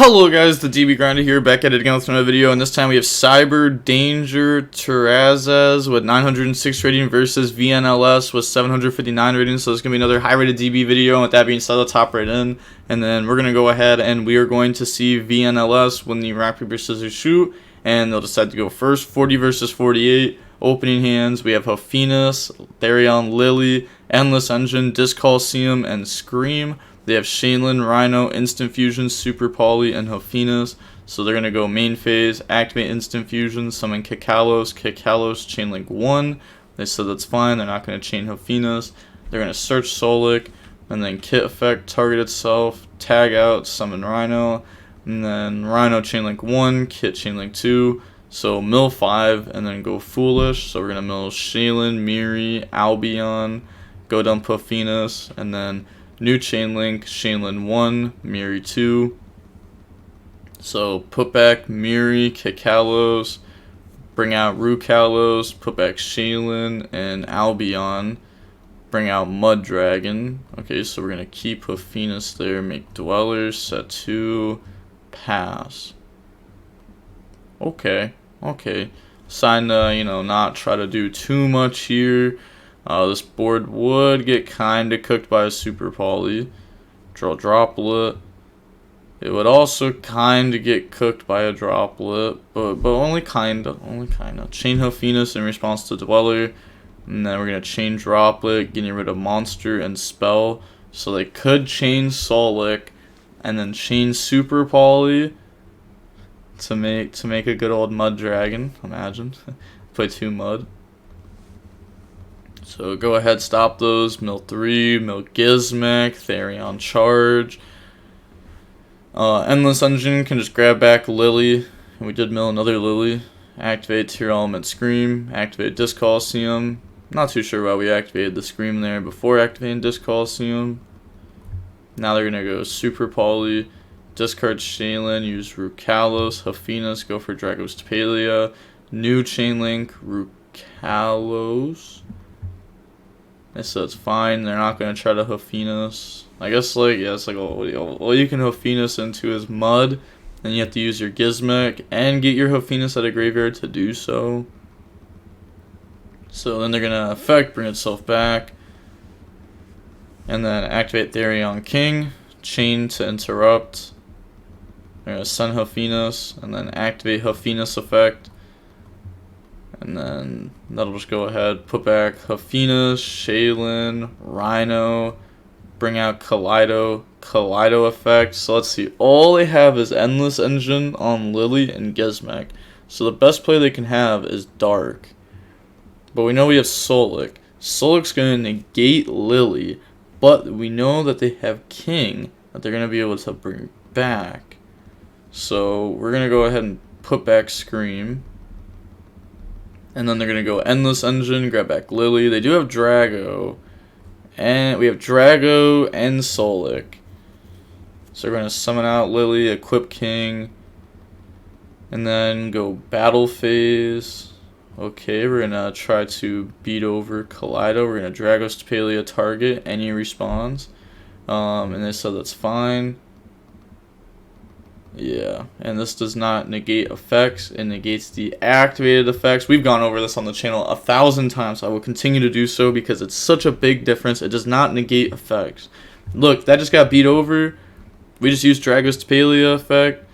Hello guys, the DB Grinder here, back at it again with another video, and this time we have Cyber Danger Terrazas with 906 rating versus VNLS with 759 rating, so it's going to be another high rated DB video, and with that being said, let's hop right in, and then we're going to go ahead and we are going to see VNLS win the rock, paper, scissors, shoot, and they'll decide to go first. 40 versus 48, opening hands, we have Hophinus, Therion, Lily, Endless Engine, Disc Coliseum, and Scream. They have Shaylin, Rhino, Instant Fusion, Super Poly, and Hophinus. So they're going to go main phase, activate Instant Fusion, summon Kikalos, Chainlink 1. They said that's fine, they're not going to chain Hophinus. They're going to search Solic, and then Kit Effect, target itself, tag out, summon Rhino, and then Rhino Chainlink 1, Kit Chainlink 2. So mill 5, and then go Foolish. So we're going to mill Shaylin, Miri, Albion, go dump Hophinus, and then new Chainlink, Shaylin 1, Miri 2. So put back Miri, Kikalos, bring out Rukalos, put back Shaylin and Albion, bring out Mud Dragon. Okay, so we're going to keep Hophinus there, make Dwellers, set 2, pass. Okay. Sign to, not try to do too much here. This board would get kind of cooked by a Super Poly. Draw Droplet. It would also kind of get cooked by a Droplet, but only kind of. Chain Hophinus in response to Dweller. And then we're going to chain Droplet, getting rid of Monster and Spell. So they could chain Solic and then chain Super Poly to make a good old Mud Dragon. Imagine. Play 2 Mud. So go ahead, stop those. Mill 3, mill Gizmek, Therion charge. Endless Engine can just grab back Lily. And we did mill another Lily. Activate Tearlament Scream. Activate Disc Coliseum. Not too sure why we activated the Scream there before activating Disc Coliseum. Now they're going to go Super Poly. Discard Shaylin, use Rukalos. Hophinus, go for Dragos Tapalia. New Chainlink, Rukalos. So it's fine. They're not going to try to Hophinus. I guess, all you can Hophinus into is Mud. Then you have to use your Gizmek and get your Hophinus out of graveyard to do so. So then they're going to effect, bring itself back. And then activate Therion King. Chain to interrupt. They're going to send Hophinus. And then activate Hophinus effect. And then that'll just go ahead, put back Hophinus, Shaylin, Rhino, bring out Kaleido effect. So let's see, all they have is Endless Engine on Lily and Gizmek. So the best play they can have is Dark. But we know we have Solic. Solic's going to negate Lily, but we know that they have King that they're going to be able to bring back. So we're going to go ahead and put back Scream. And then they're going to go Endless Engine, grab back Lily. They do have Drago. And we have Drago and Solic. So we're going to summon out Lily, equip King. And then go Battle Phase. Okay, we're going to try to beat over Kaleido. We're going to Dragos Tapalia target. Any response. And they said that's fine. Yeah, and this does not negate effects. It negates the activated effects. We've gone over this on the channel 1,000 times. I will continue to do so because it's such a big difference. It does not negate effects. Look, that just got beat over. We just used Dragos Tapalia effect.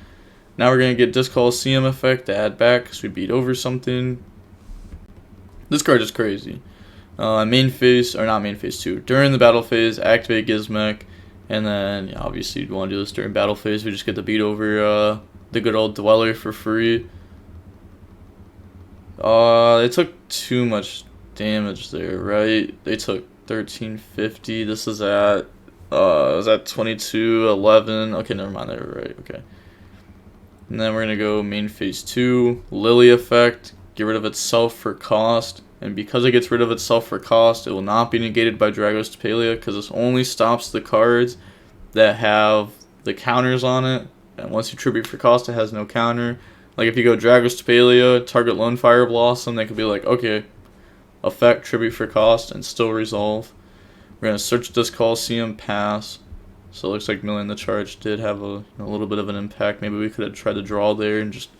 Now we're going to get Disc Coliseum effect to add back because we beat over something. This card is crazy. Main phase, or not main phase 2. During the battle phase, activate Gizmek. And then, obviously, you'd want to do this during battle phase. We just get to beat over the good old Dweller for free. They took too much damage there, right? They took 1350. This is at, was that 2211? Okay, never mind. They were right. Okay. And then we're going to go main phase 2. Lily effect. Get rid of itself for cost. And because it gets rid of itself for cost, it will not be negated by Dragos Tapalia because this only stops the cards that have the counters on it. And once you tribute for cost, it has no counter. Like if you go Dragos Tapalia, target Lone Fire Blossom, they could be like, okay, effect, tribute for cost, and still resolve. We're going to search Disc Coliseum, pass. So it looks like milling the charge did have a little bit of an impact. Maybe we could have tried to draw there and just,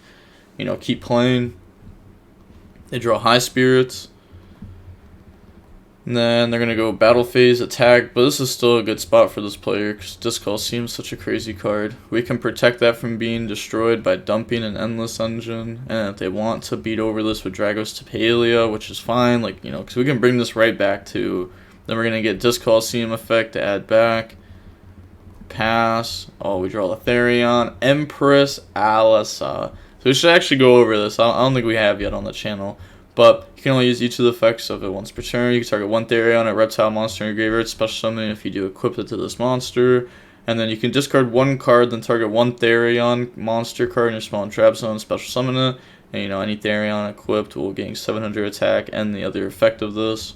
keep playing. They draw High Spirits. And then they're going to go Battle Phase, Attack, but this is still a good spot for this player because Disc Coliseum is such a crazy card. We can protect that from being destroyed by dumping an Endless Engine, and if they want to beat over this with Dragos Tapalia, which is fine, because we can bring this right back to, then we're going to get Disc Coliseum effect to add back, pass, we draw the Therion, Empress Alisa. So we should actually go over this, I don't think we have yet on the channel. But you can only use each of the effects of it once per turn. You can target one Therion, a reptile monster in your graveyard, special summon if you do equip it to this monster. And then you can discard one card, then target one Therion monster card in your spawn trap zone, special summon it. And any Therion equipped will gain 700 attack and the other effect of this.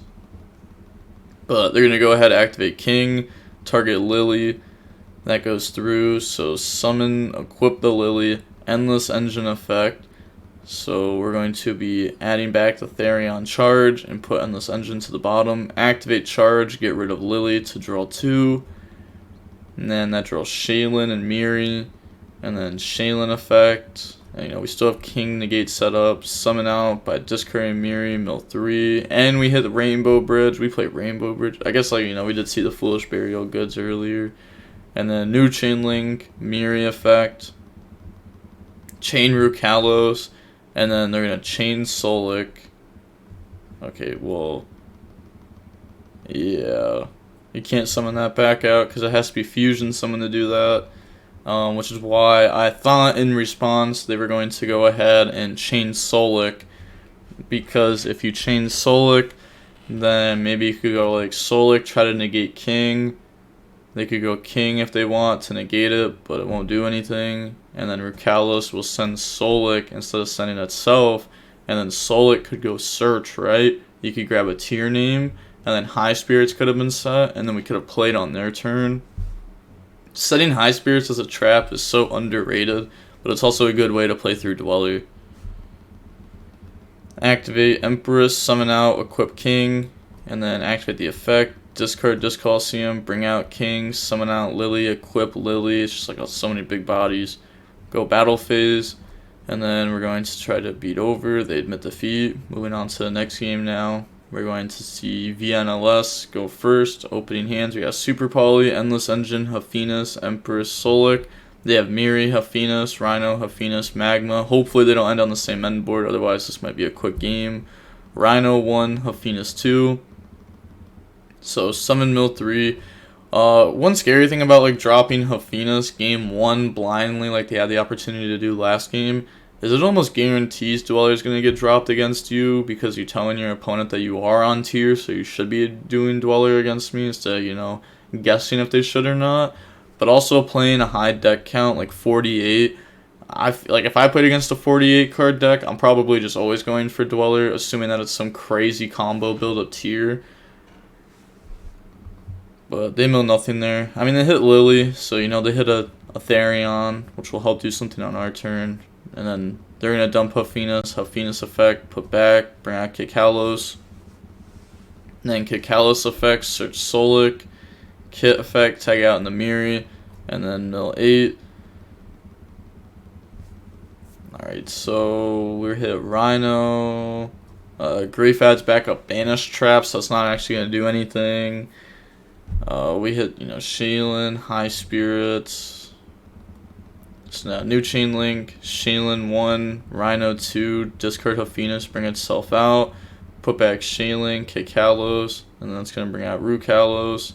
But they're going to go ahead and activate King, target Lily. That goes through, so summon, equip the Lily, Endless Engine effect. So we're going to be adding back the Therion charge and put Endless Engine to the bottom. Activate charge, get rid of Lily to draw 2. And then that draws Shaylin and Miri. And then Shaylin effect. And, we still have King Negate set up. Summon out by discarding Miri, mill 3. And we hit the Rainbow Bridge. We played Rainbow Bridge. I guess, we did see the Foolish Burial Goods earlier. And then new Chain Link, Miri effect. Chain Rukalos. And then they're going to chain Solik. Okay, well, yeah. You can't summon that back out because it has to be fusion summon to do that. Which is why I thought in response they were going to go ahead and chain Solik. Because if you chain Solik, then maybe you could go Solik, try to negate King. They could go King if they want to negate it, but it won't do anything. And then Rukalos will send Solik instead of sending itself. And then Solik could go search, right? You could grab a tier name, and then High Spirits could have been set, and then we could have played on their turn. Setting High Spirits as a trap is so underrated, but it's also a good way to play through Dweller. Activate Empress, summon out, equip King, and then activate the effect. Discard Disc Coliseum, bring out King, summon out Lily, equip Lily. It's just so many big bodies. Go Battle Phase, and then we're going to try to beat over. They admit defeat. Moving on to the next game now. We're going to see VNLS go first. Opening hands, we got Super Poly, Endless Engine, Hafenus, Empress, Solik. They have Miri, Hafenus, Rhino, Hafenus, Magma. Hopefully they don't end on the same end board, otherwise this might be a quick game. Rhino 1, Hafenus 2. So summon mill 3. One scary thing about dropping Hafenus game 1 blindly like they had the opportunity to do last game is it almost guarantees Dweller is going to get dropped against you because you're telling your opponent that you are on tier, so you should be doing Dweller against me instead of, guessing if they should or not. But also playing a high deck count like 48. I feel like if I played against a 48 card deck, I'm probably just always going for Dweller, assuming that it's some crazy combo build up tier. But they mill nothing there. I mean, they hit Lily, so, they hit a Therion, which will help do something on our turn. And then they're going to dump Hafenus effect, put back, bring out Kikalos. And then Kikalos effect, search Solik. Kit effect, tag out in the Miri. And then mill 8. Alright, so we hit Rhino. Greyfad's back up Banish Trap, so it's not actually going to do anything. We hit, Shaylin, High Spirits. So now new Chain Link, Shaylin 1, Rhino 2, discard Hafenus, bring itself out, put back Shaylin, Kikalos, and then it's going to bring out Rukalos.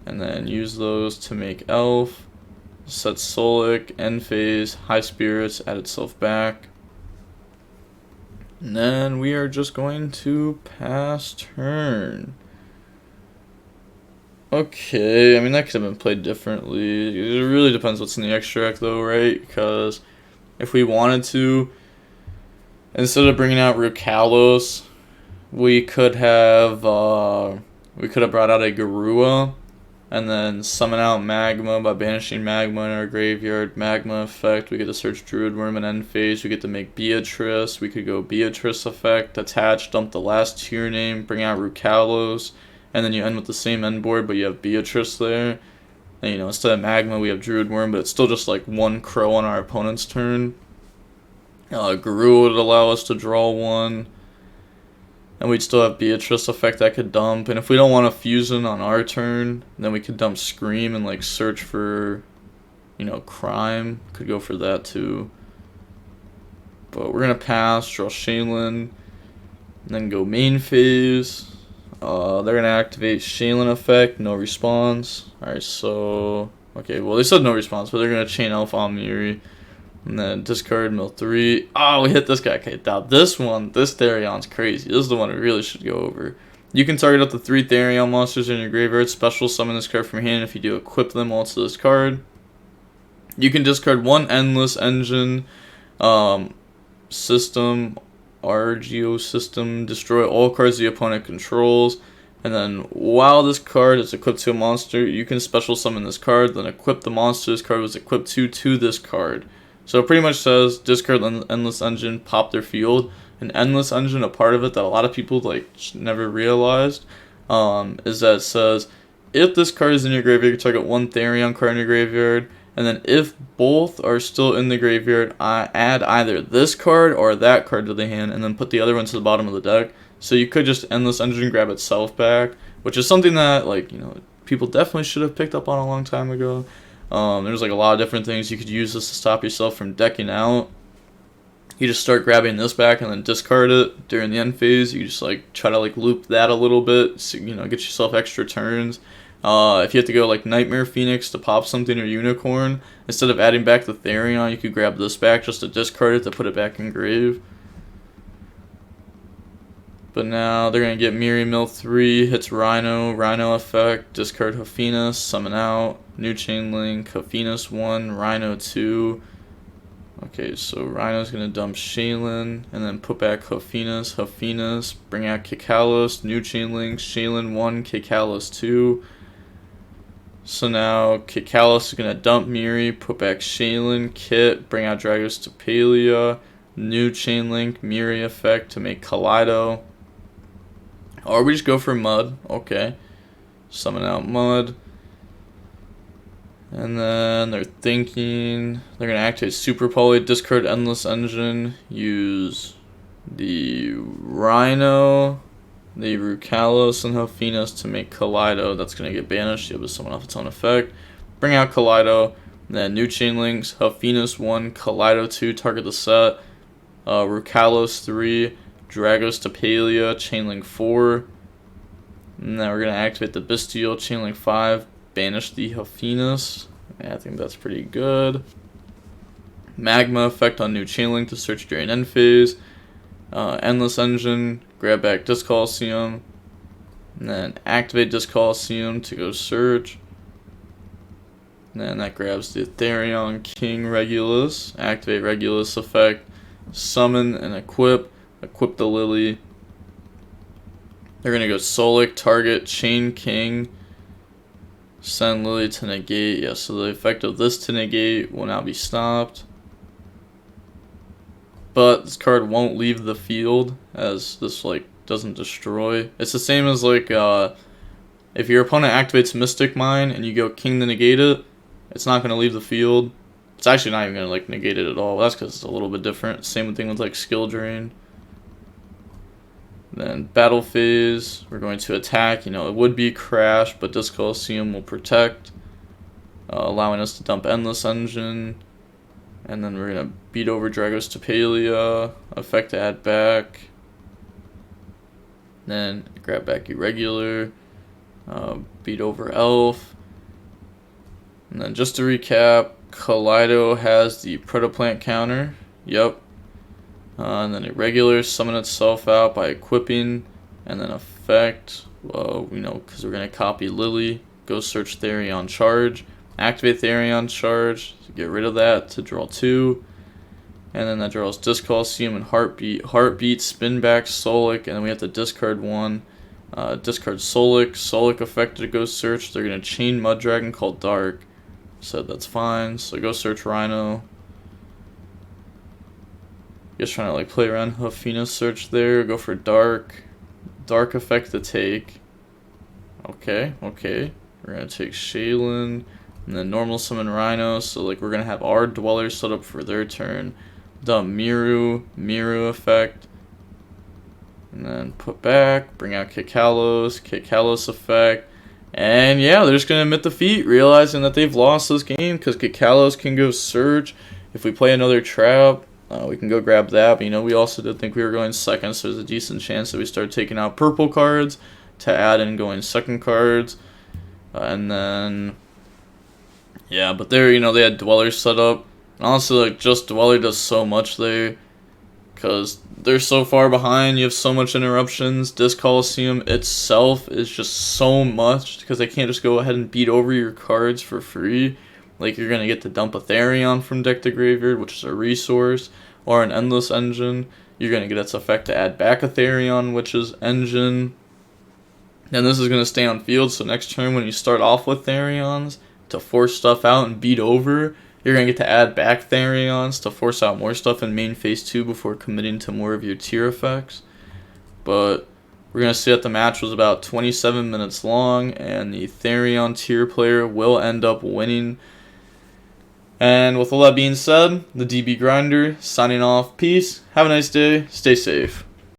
And then use those to make Elf. Set Solik, end phase, High Spirits, add itself back. And then we are just going to pass turn. Okay, I mean, that could have been played differently. It really depends what's in the extract, though, right? Because if we wanted to, instead of bringing out Rukalos, we could have brought out a Garua, and then summon out Magma by banishing Magma in our graveyard. Magma effect, we get to search Druid Worm and end phase. We get to make Beatrice. We could go Beatrice effect, attach, dump the last tier name, bring out Rukalos. And then you end with the same end board, but you have Beatrice there. And, you know, instead of Magma, we have Druid Worm, but it's still just like one Crow on our opponent's turn. Guru would allow us to draw one. And we'd still have Beatrice effect that could dump. And if we don't want a Fusion on our turn, then we could dump Scream and like search for, you know, Crime. Could go for that too. But we're going to pass, draw Shaylin, and then go main phase. They're going to activate Shaylin effect, no response. Alright, so... Okay, well they said no response, but they're going to chain Elf on Miri. And then discard mill 3. Oh, we hit this guy. Okay, now this one, this Therion's crazy. This is the one we really should go over. You can target up to 3 Therion monsters in your graveyard. Special summon this card from hand. If you do, equip them all to this card. You can discard 1 Endless Engine system, YuGiOh system. Destroy all cards the opponent controls. And then while this card is equipped to a monster, you can special summon this card. Then equip the monster this card was equipped to this card. So it pretty much says discard Endless Engine, pop their field. An Endless Engine, a part of it that a lot of people like never realized, is that it says if this card is in your graveyard, you target 1 Therion card in your graveyard, and then if both are still in the graveyard, add either this card or that card to the hand, and then put the other one to the bottom of the deck. So you could just Endless Engine grab itself back, which is something that, like, you know, people definitely should have picked up on a long time ago. There's like a lot of different things you could use this to stop yourself from decking out. You just start grabbing this back and then discard it during the end phase. You just like try to like loop that a little bit, so, you know, get yourself extra turns. If you have to go like Nightmare Phoenix to pop something or Unicorn, instead of adding back the Therion, you could grab this back just to discard it to put it back in grave. But now they're going to get Miri Mill 3, hits Rhino, Rhino effect, discard Hafina, summon out, new chain link, Hafina's 1, Rhino 2. Okay, so Rhino's going to dump Shaylin, and then put back Hafina's, bring out Kikalos, new chain link, Shaylin 1, Kikalos 2. So now Kikalos is going to dump Miri, put back Shaylin, Kit, bring out Dragos to Palia, new chain link, Miri effect to make Kaleido. Or we just go for Mud. Okay. Summon out Mud. And then they're thinking they're going to activate Super Poly, discard Endless Engine, use the Rhino, the Rukalos, and Hafina's to make Kaleido. That's going to get banished. It was someone off its own effect. Bring out Kaleido. Then new chain links, Hafina's 1, Kaleido 2, target the set, Rukalos 3, Dragos to Palia, Chainlink 4. And then we're going to activate the Bestial, Chainlink 5, banish the Hafina's. Yeah, I think that's pretty good. Magma effect on new Chainlink to search during end phase. Endless Engine, grab back Disc Coliseum. And then activate Disc Coliseum to go search. And then that grabs the Therion King Regulus. Activate Regulus effect. Summon and equip. Equip the Lily. They're going to go Solic, target, chain King. Send Lily to negate. Yeah, so the effect of this to negate will now be stopped. But this card won't leave the field, as this like doesn't destroy. It's the same as like if your opponent activates Mystic Mine and you go King to negate it, it's not going to leave the field. It's actually not even going to like negate it at all. That's because it's a little bit different. Same thing with like Skill Drain. Then battle phase, we're going to attack. You know, it would be Crash, but Disc Coliseum will protect, allowing us to dump Endless Engine. And then we're going to beat over Dragos to Palia, effect to add back. Then grab back Irregular, beat over Elf. And then just to recap, Kaleido has the Protoplant counter. Yep. And then Irregular, summon itself out by equipping, and then effect, well, you know, because we're going to copy Lily, go search Therion Charge, activate Therion Charge, to get rid of that to draw 2, and then that draws Disc Coliseum and Heartbeat, spin back Solic, and then we have to discard 1, discard Solic effect to go search. They're going to chain Mud Dragon called Dark, so that's fine, so go search Rhino. Just trying to like play around Hafina's search there. Go for Dark effect to take. Okay. We're gonna take Shaylin, And then normal summon Rhino, so like we're gonna have our Dwellers set up for their turn. The Miru effect. And then put back, bring out Kikalos effect. And yeah, they're just going to admit defeat, realizing that they've lost this game because Kikalos can go Surge. If we play another trap, we can go grab that. But, you know, we also did think we were going second, so there's a decent chance that we start taking out purple cards to add in going second cards. And then, yeah, but there, you know, they had Dweller set up. Honestly, like, just Dweller does so much there because they're so far behind. You have so much interruptions. This Coliseum itself is just so much because they can't just go ahead and beat over your cards for free. Like, you're going to get to dump a Therion from deck to graveyard, which is a resource, or an Endless Engine. You're going to get its effect to add back a Therion, which is Engine. And this is going to stay on field, so next turn when you start off with Therions to force stuff out and beat over, you're going to get to add back Therions to force out more stuff in main phase 2 before committing to more of your tier effects. But we're going to see that the match was about 27 minutes long, and the Therion tier player will end up winning. And with all that being said, the DB Grinder signing off. Peace. Have a nice day. Stay safe.